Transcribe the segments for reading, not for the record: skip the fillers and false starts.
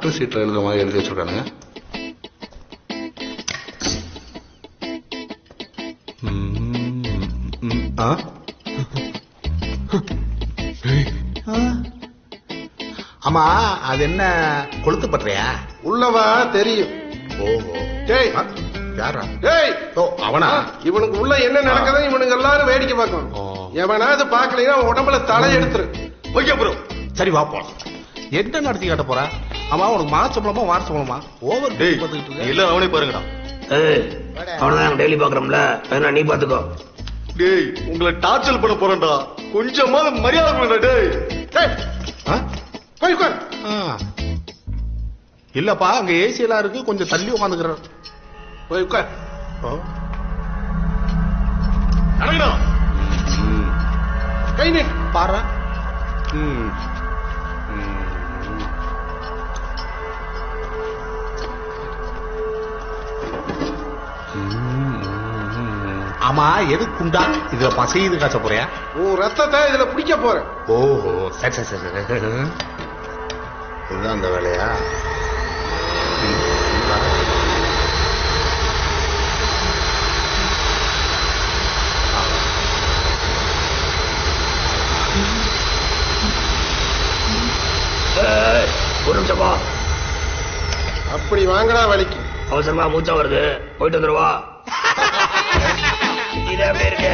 Doctor சீட்டில் எழுதுற மாதிரி எழுதி வச்சிருக்கானுங்க. ஆமா, அது என்ன கொளுத்து பண்றியா? உள்ளவா தெரியும். ஓஹோ, டேய் யாரா? டேய், ஓ அவனா? இவனுக்கு உள்ள என்ன நடக்குதுன்னு இவனுங்க எல்லாரும் வேடிக்கை பார்க்கணும். எவனாவது பாக்கலைன்னா உடம்புல தலை எடுத்துரு. ஓகே ப்ரோ, சரி வா போலாம். என்ன நடத்தி காட்ட போற? ஆமா, உனக்கு மாசம்பளமா வாரசம்பளமா? ஓவர் இல்ல அவனே பாருங்கடா. அவனதான் டெய்லி பாக்குறோம்ல, வேணா நீ பாத்துக்கோ. டேய் உங்களை டார்ச்சர் பண்ண போறேன்டா, கொஞ்சமா மரியாதை கொடுடா. டேய் போய் உட்கார். இல்லப்பா, அங்க ஏசி எல்லாம் இருக்கு, கொஞ்சம் தள்ளி உட்காந்துக்கிறார். போய் உட்கார். நடங்கடா. கை நீட்டு பாரு. ஆமா, எது குண்டா? இதுல பசையுது காய்ச்ச போறியா? உன் ரத்தத்தை இதுல பிடிக்க போற. ஓஹோ, சரி சரி சரி, இதுதான் அந்த வேலையா? ஒரு நிமிஷமா, அப்படி வாங்கடா வலிக்கு. அவசரமா மூச்சா வருது, போயிட்டு வந்துருவா. இது எப்படி இருக்கு?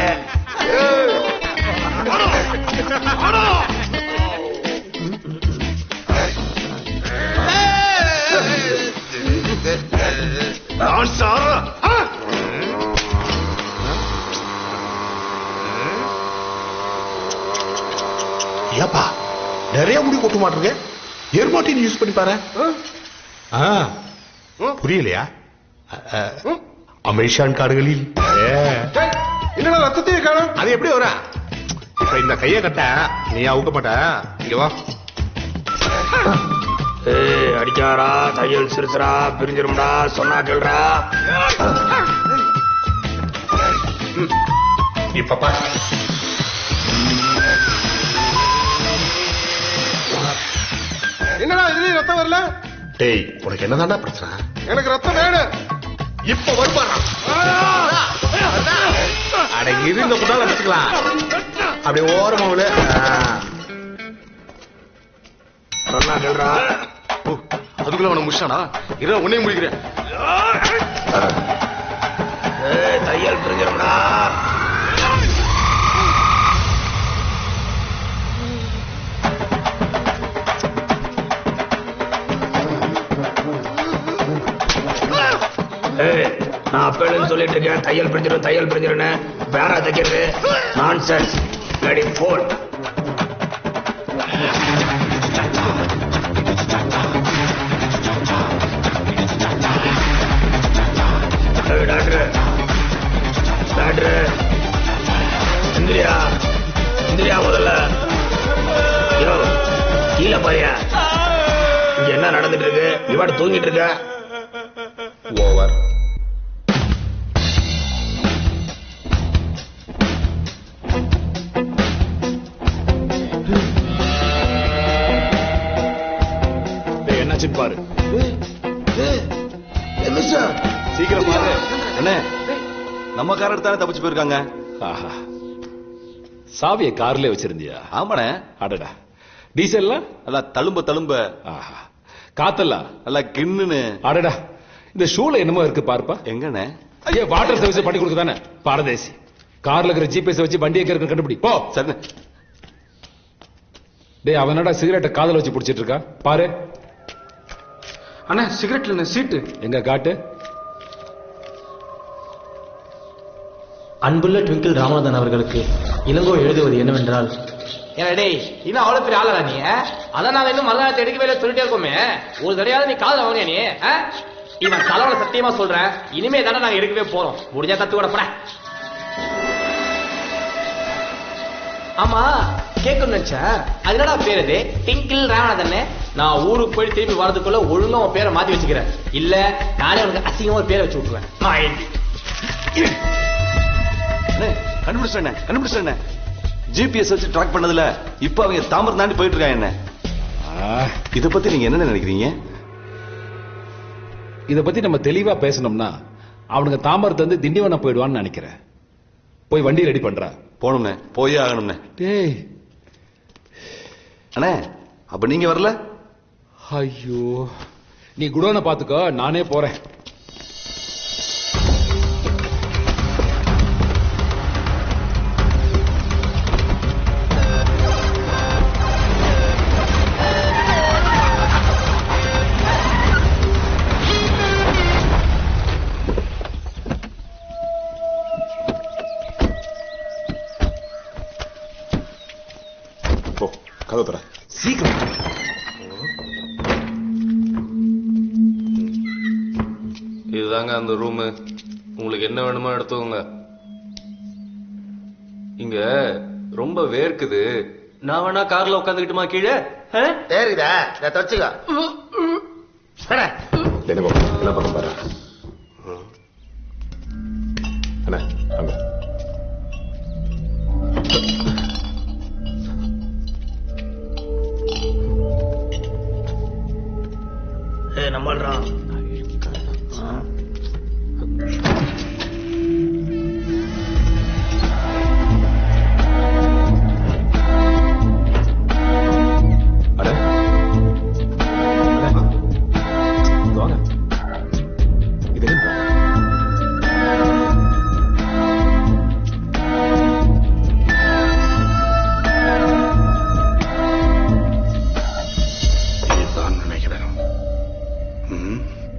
ஏப்பா, நிறைய முடி கொட்ட மாட்டிருக்க. எருமாட்டின் யூஸ் பண்ணி பாரு. புரியலையா? அமெரிக்கான் காடுகளில் என்னடா ரத்தத்தையே காணும்? அது எப்படி வர? இப்ப இந்த கைய கட்ட நீ அவுக்க மாட்ட. இங்க வா. அடிக்காரா, தையல் சிறுசுரா, பிரிஞ்சிரும்டா, சொன்னா கேள்றா. இப்ப பா. என்னடா இதுலயும் ரத்தம் வரல? டேய், உனக்கு என்னதான்டா பிரச்சனை? எனக்கு ரத்தம் வேணும். இப்ப வருவாரா? அட இது இந்த குட்டால வச்சுக்கலாம். அப்படி ஓரமா விழு. சொன்னா கேள்றா. அதுக்குள்ள அவனை முடிச்சானா? இரு, உன்னையும் முடிக்கிறேன். தையல் பிரிஞ்சிரும்டா. நான் அப்பேன்னு சொல்லிட்டு இருக்கேன், தையல் பிரிஞ்சிடும் தையல் பிரிஞ்சிருன்னு. வேற தைக்கிறது நான்சென்ஸ். ரெடி போல். டாக்டர் டாக்டர், இந்திரியா இந்திரியா, முதல்ல கீழே பாரியா. இங்க என்ன நடந்துட்டு இருக்கு? இவாடு தூங்கிட்டு இருக்க. ஓவர். என்னாச்சுன்னு பாரு. சீக்கிரம் பாரு. அண்ணே, நம்ம கார் எடுத்தானே தப்பிச்சு போயிருக்காங்க. சாவிய கார்ல வச்சிருந்தியா? ஆமாண்ணே. அடடா, டீசல்ல அல்ல தழும்ப தழும்ப. காத்தெல்லாம் அல்ல கிண்ணுன்னு. அடடா, இந்த ஷூல என்னமோ இருக்கு பாருப்பா. எங்கண்ணே? ஐயா, வாட்டர் சர்வீஸ் பண்ணி கொடுக்குதானே பாரதேசி. கார்ல இருக்கிற ஜிபிஎஸ் வச்சு வண்டி எங்க இருக்கு கண்டுபிடி போ. சரி. டேய், அவனடா சிகரெட்டை காதல வச்சு பிடிச்சிட்டு இருக்கா பாரு. அண்ணா, சிகரெட்ல சீட்டு எங்க காட்டு. அன்புள்ள ட்விங்கிள் ராமநாதன் அவர்களுக்கு இளங்கோ எழுதுவது என்னவென்றால், டேய், இன்னும் அவ்வளவு பெரிய ஆளா நீ? அதான் நாங்க இன்னும் மறுநாள் எடுக்கவே இல்லை சொல்லிட்டே இருக்கோமே. ஒரு தடையாவது நீ காதல வாங்கியா நீ? இவன் தலைவனை சத்தியமா சொல்றேன், இனிமே தானே நாங்க எடுக்கவே போறோம். முடிஞ்சா தத்து கூட போட. ஆமா, கேட்கணும் நினைச்சேன். அது என்னடா பேர்? அது டிங்கிள் ராமநாதன். நான் ஊருக்கு போய் திரும்பி வரதுக்குள்ள ஒழுங்கா உன் பேரை மாத்தி வச்சுக்கிறேன். இல்ல நானே உனக்கு அசிங்கமா ஒரு பேரை வச்சு விட்டுருவேன். கண்டுபிடிச்சேன். ஜிபிஎஸ் வச்சு ட்ராக் பண்ணதுல இப்ப அவங்க தாமரை தாண்டி போயிட்டு இருக்காங்க. என்ன இத பத்தி நீங்க என்ன நினைக்கிறீங்க? இத பத்தி நம்ம தெளிவா பேசணும்னா அவனுங்க தாமரத்தை வந்து திண்டிவனம் போயிடுவான்னு நினைக்கிறேன். போய் வண்டி ரெடி பண்றா. போகணும்னே, போயே ஆகணும்னே. டேய் அண்ணே, அப்ப நீங்க வரல? ஐயோ, நீ குடோனை பாத்துக்கோ, நானே போறேன். கதவு தர சீக்கிரம். இதுதாங்க அந்த ரூமு. உங்களுக்கு என்ன வேணுமோ எடுத்துக்கோங்க. இங்க ரொம்ப வேர்க்குது. நான் வேணா கார்ல உட்காந்துக்கிட்டுமா கீழே? சரிதா தச்சுக்கோ. என்ன பக்கம் பாரு அண்ணா, அங்க நம்மள்றான்.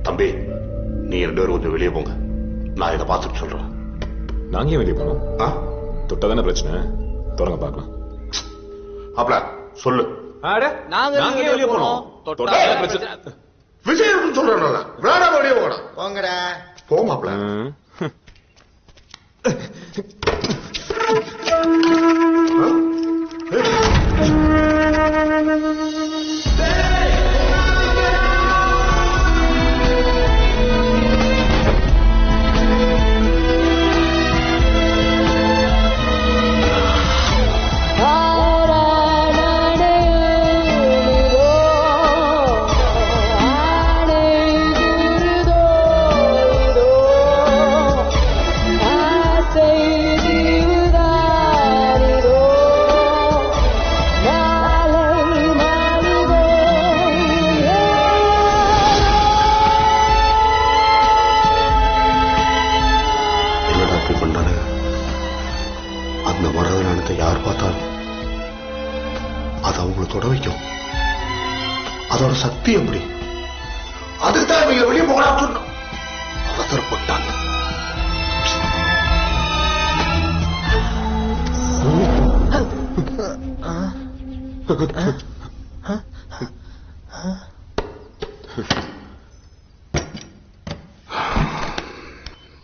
தம்பி, நீ 2 பேரும் கொஞ்சம் வெளியே போங்க. நான் இதை பார்த்துட்டு சொல்றேன். நாங்க வெளியே போனோம். தொட்டதானே பிரச்சனை, தொடங்க பார்க்கலாம். அப்பல சொல்லு. நாங்க வெளியே போனோம். விஜய் இருக்குன்னு சொல்றேன். விளையாட வெளியே போகணும். போங்கடா. போமாப்ல. அந்த மரதனானத்தை யார் பார்த்தாலும் அது அவங்களை தொட வைக்கும். அதோட சக்தி எப்படி? அதுக்குதான் இவங்க வெளியே போகலாம் சொன்னோம். அவசரப்பட்டாங்க.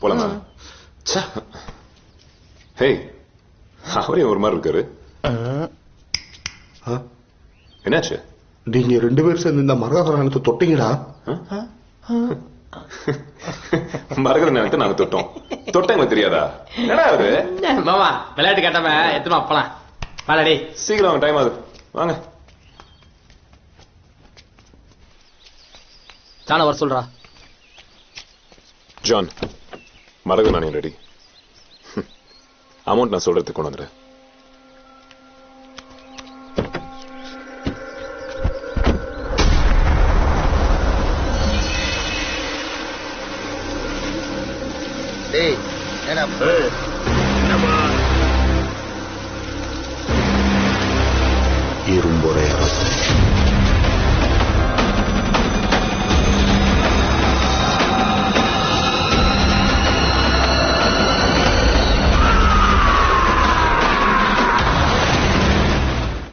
போலாமா? ஹே, அவரே ஒரு மாதிரி இருக்காரு. என்னாச்சு? நீங்க 2 பேரும் சேர்ந்து இந்த மரதனானத்தை தொட்டீங்களா? மரகத நேரத்தை நாங்க தொட்டோம். தொட்டங்க தெரியாதா? என்னடா அது? மாமா விளையாட்டு கேட்டவ எத்தமா போலாம். வாடா சீக்கிரம் வாங்க, டைம் ஆகுது. வாங்க. சாண வர சொல்றா. ஜான், மரகத நாணயம் ரெடி. அமௌண்ட் நான் சொல்றதுக்கு கொண்டு வந்துடுறேன். டேய், என்ன